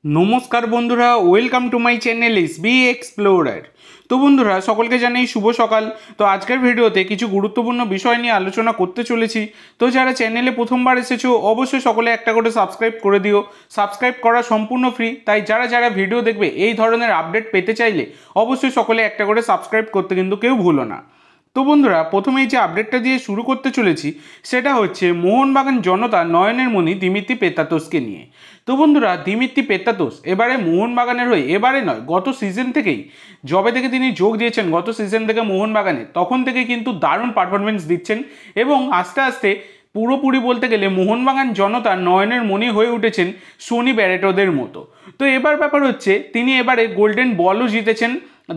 নমস্কার বন্ধুরা, welcome to my channel SB explorer. তো বন্ধুরা, সকলকে জানাই শুভ সকাল। তো আজকের ভিডিওতে কিছু গুরুত্বপূর্ণ বিষয় নিয়ে আলোচনা করতে চলেছি। তো যারা চ্যানেলে প্রথমবার এসেছো অবশ্যই সকলে একটা করে সাবস্ক্রাইব করে দিও। সাবস্ক্রাইব করা সম্পূর্ণ ফ্রি, তাই যারা যারা ভিডিও দেখবে এই ধরনের আপডেট পেতে চাইলে অবশ্যই সকলে একটা করে সাবস্ক্রাইব করতে কিন্তু কেউ ভুলো না। তো বন্ধুরা, প্রথমেই যে আপডেটটা দিয়ে শুরু করতে চলেছি সেটা হচ্ছে মোহনবাগান জনতা নয়নের মণি দিমিত্রি পেত্রাতোসকে নিয়ে। তো বন্ধুরা, দিমিত্রি পেত্রাতোস এবারে মোহনবাগানের হয়ে, এবারে নয় গত সিজন থেকেই, যবে থেকে তিনি যোগ দিয়েছেন গত সিজন থেকে মোহনবাগানে, তখন থেকে কিন্তু দারুণ পারফরমেন্স দিচ্ছেন এবং আস্তে আস্তে পুরোপুরি বলতে গেলে মোহনবাগান জনতা নয়নের মণি হয়ে উঠেছেন সোনি ব্যারেটোদের মতো। তো এবার ব্যাপার হচ্ছে তিনি এবারে গোল্ডেন বলও জিতেছেন,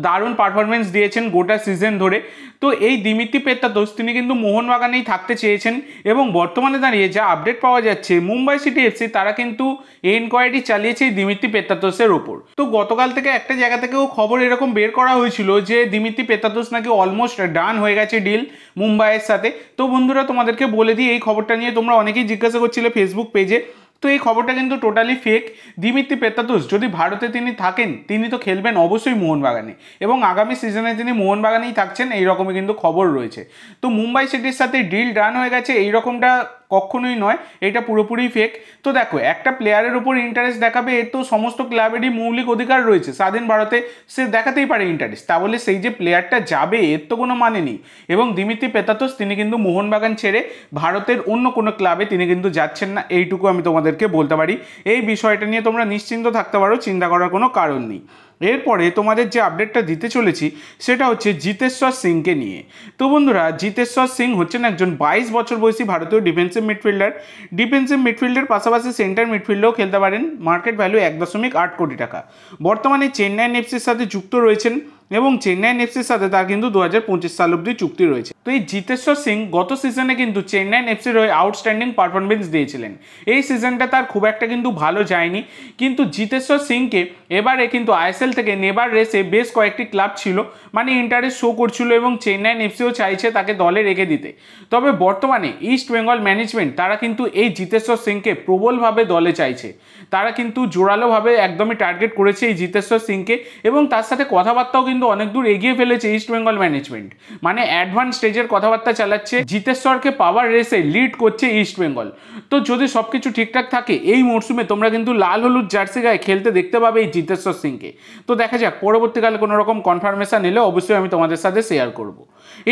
দারুণ পারফরমেন্স দিয়েছেন গোটা সিজন ধরে। তো এই দিমিত্রি পেত্রাতোস তিনি কিন্তু মোহনবাগানেই থাকতে চেয়েছেন এবং বর্তমানে দাঁড়িয়ে যা আপডেট পাওয়া যাচ্ছে মুম্বাই সিটি এফসি তারা কিন্তু এনকোয়ারি চালিয়েছে এই দিমিত্রি পেত্রাতোসের ওপর। তো গতকাল থেকে একটা জায়গা থেকেও খবর এরকম বের করা হয়েছিল যে দিমিত্রি পেত্রাতোস নাকি অলমোস্ট ডান হয়ে গেছে ডিল মুম্বাইয়ের সাথে। তো বন্ধুরা, তোমাদেরকে বলে দিই, এই খবরটা নিয়ে তোমরা অনেকেই জিজ্ঞাসা করছিলে ফেসবুক পেজে। তো এই খবরটা কিন্তু টোটালি ফেক। দিমিত্রি পেত্রাতোস যদি ভারতে তিনি থাকেন, তিনি তো খেলবেন অবশ্যই মোহনবাগানে এবং আগামী সিজনে তিনি মোহনবাগানেই থাকছেন, এইরকমই কিন্তু খবর রয়েছে। তো মুম্বাই সিটির সাথে ডিল ডান হয়ে গেছে এইরকমটা কখনোই নয়, এটা পুরোপুরি ফেক। তো দেখো, একটা প্লেয়ারের উপর ইন্টারেস্ট দেখাবে এর তো সমস্ত ক্লাবেরই মৌলিক অধিকার রয়েছে, স্বাধীন ভারতে সে দেখাতেই পারে ইন্টারেস্ট, তা বলে সেই যে প্লেয়ারটা যাবে এর তো কোনো মানে নেই। এবং দিমিত্রি পেত্রাতোস তিনি কিন্তু মোহনবাগান ছেড়ে ভারতের অন্য কোনো ক্লাবে তিনি কিন্তু যাচ্ছেন না, এইটুকু আমি তোমাদেরকে বলতে পারি। এই বিষয়টা নিয়ে তোমরা নিশ্চিন্ত থাকতে পারো, চিন্তা করার কোনো কারণ নেই। এরপরে তোমাদের যে আপডেটটা দিতে চলেছি সেটা হচ্ছে জিতেশ্বর সিংকে নিয়ে। তো বন্ধুরা, জিতেশ্বর সিং হচ্ছেন একজন 22 বছর বয়সী ভারতীয় ডিফেন্সিভ মিডফিল্ডার। ডিফেন্সিভ মিডফিল্ডের পাশাপাশি সেন্টার মিডফিল্ডেও খেলতে পারেন। মার্কেট ভ্যালু 1.8 কোটি টাকা। বর্তমানে চেন্নাইন এফসির সাথে যুক্ত রয়েছেন এবং চেন্নাইন এফসির সাথে তার কিন্তু 2025 সাল অব্দি চুক্তি রয়েছে। তো এই জিতেশ্বর সিং গত সিজনে কিন্তু চেন্নাইন এফসির হয়ে আউটস্ট্যান্ডিং পারফরমেন্স দিয়েছিলেন। এই সিজনটা তার খুব একটা কিন্তু ভালো যায়নি, কিন্তু জিতেশ্বর সিংকে এবারে কিন্তু আইএসএল থেকে নেবার রেসে বেশ কয়েকটি ক্লাব ছিল, মানে ইন্টারেস্ট শো করছিল এবং চেন্নাইন এফসিও চাইছে তাকে দলে রেখে দিতে। তবে বর্তমানে ইস্ট বেঙ্গল ম্যানেজমেন্ট তারা কিন্তু এই জিতেশ্বর সিংকে প্রবলভাবে দলে চাইছে। তারা কিন্তু জোরালোভাবে একদমই টার্গেট করেছে এই জিতেশ্বর সিংকে এবং তার সাথে কথাবার্তাও কিন্তু অনেক দূর এগিয়ে ফেলেছে ইস্ট বেঙ্গল ম্যানেজমেন্ট, মানে অ্যাডভান্স স্টেজের কথাবার্তা চালাচ্ছে। জিতেশ্বরকে পাওয়ার রেসে লিড করছে ইস্ট বেঙ্গল। তো যদি সব কিছু ঠিকঠাক থাকে এই মরশুমে তোমরা কিন্তু লাল হলুদ জার্সি গায়ে খেলতে দেখতে পাবে এই জিতেশ্বর সিংকে। তো দেখা যাক, পরবর্তীকালে কোনো রকম কনফার্মেশন এলে অবশ্যই আমি তোমাদের সাথে শেয়ার করব।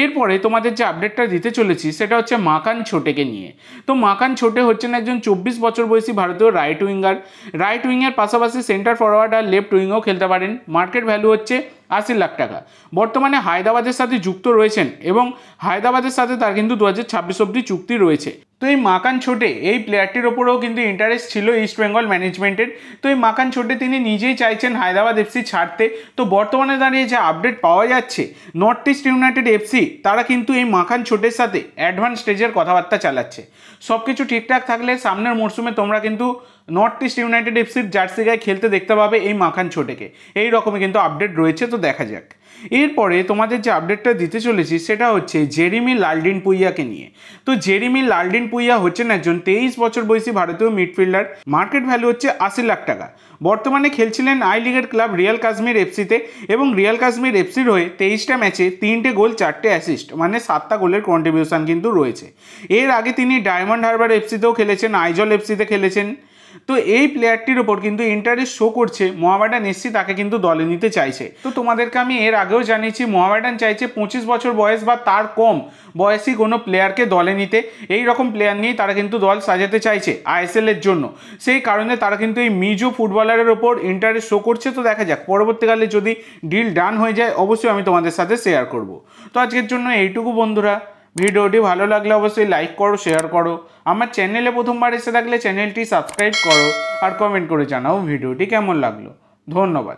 এরপরে তোমাদের যে আপডেটটা দিতে চলেছি সেটা হচ্ছে মাকান ছোটেকে নিয়ে। তো মাকান ছোটে হচ্ছেন একজন 24 বছর বয়সী ভারতীয় রাইট উইঙ্গার। রাইট উইংয়ের পাশাপাশি সেন্টার ফরওয়ার্ড আর লেফট উইংও খেলতে পারেন। মার্কেট ভ্যালু হচ্ছে 80 লাখ টাকা। বর্তমানে হায়দ্রাবাদের সাথে যুক্ত রয়েছেন এবং হায়দ্রাবাদের সাথে তার কিন্তু 2026 অব্দি চুক্তি রয়েছে। তো এই মাকান ছোটে এই প্লেয়ারটির ওপরেও কিন্তু ইন্টারেস্ট ছিল ইস্ট বেঙ্গল ম্যানেজমেন্টের। তো এই মাকান ছোটে তিনি নিজেই চাইছেন হায়দ্রাবাদ এফসি ছাড়তে। তো বর্তমানে দাঁড়িয়ে যে আপডেট পাওয়া যাচ্ছে, নর্থ ইস্ট ইউনাইটেড এফসি তারা কিন্তু এই মাকান ছোটের সাথে অ্যাডভান্স স্টেজের কথাবার্তা চালাচ্ছে। সব কিছু ঠিকঠাক থাকলে সামনের মরশুমে তোমরা কিন্তু নর্থ ইস্ট ইউনাইটেড এফসির জার্সি গায়ে খেলতে দেখতে পাবে এই মাখান ছোটেকে। এই রকমই কিন্তু আপডেট রয়েছে, তো দেখা যাক। এরপরে তোমাদের যে আপডেটটা দিতে চলেছি সেটা হচ্ছে জেরেমি লালডিনপুইয়াকে নিয়ে। তো জেরেমি লালডিনপুইয়া হচ্ছেন একজন 23 বছর বয়সী ভারতীয় মিডফিল্ডার। মার্কেট ভ্যালু হচ্ছে 80 লাখ টাকা। বর্তমানে খেলছিলেন আই লিগের ক্লাব রিয়াল কাশ্মীর এফসিতে এবং রিয়াল কাশ্মীর এফসির হয়ে 23টা ম্যাচে 3টে গোল 4টে অ্যাসিস্ট, মানে 7টা গোলের কন্ট্রিবিউশন কিন্তু রয়েছে। এর আগে তিনি ডায়মন্ড হারবার এফসিতেও খেলেছেন, আইজল এফসিতে খেলেছেন। তো এই প্লেয়ারটির ওপর কিন্তু ইন্টারেস্ট শো করছে মোহামেডান এসসি, তাকে কিন্তু দলে নিতে চাইছে। তো তোমাদেরকে আমি এর আগেও জানিয়েছি মোহামেডান চাইছে 25 বছর বয়স বা তার কম বয়সী কোনো প্লেয়ারকে দলে নিতে। এই রকম প্লেয়ার নিয়েই তারা কিন্তু দল সাজাতে চাইছে আইএসএল এর জন্য। সেই কারণে তারা কিন্তু এই মিজো ফুটবলারের ওপর ইন্টারেস্ট শো করছে। তো দেখা যাক, পরবর্তীকালে যদি ডিল ডান হয়ে যায় অবশ্যই আমি তোমাদের সাথে শেয়ার করব। তো আজকের জন্য এইটুকু বন্ধুরা। ভিডিওটি ভালো লাগলে অবশ্যই লাইক করো, শেয়ার করো। আমার চ্যানেলে প্রথমবার এসে থাকলে চ্যানেলটি সাবস্ক্রাইব করো আর কমেন্ট করে জানাও ভিডিওটি কেমন লাগলো। ধন্যবাদ।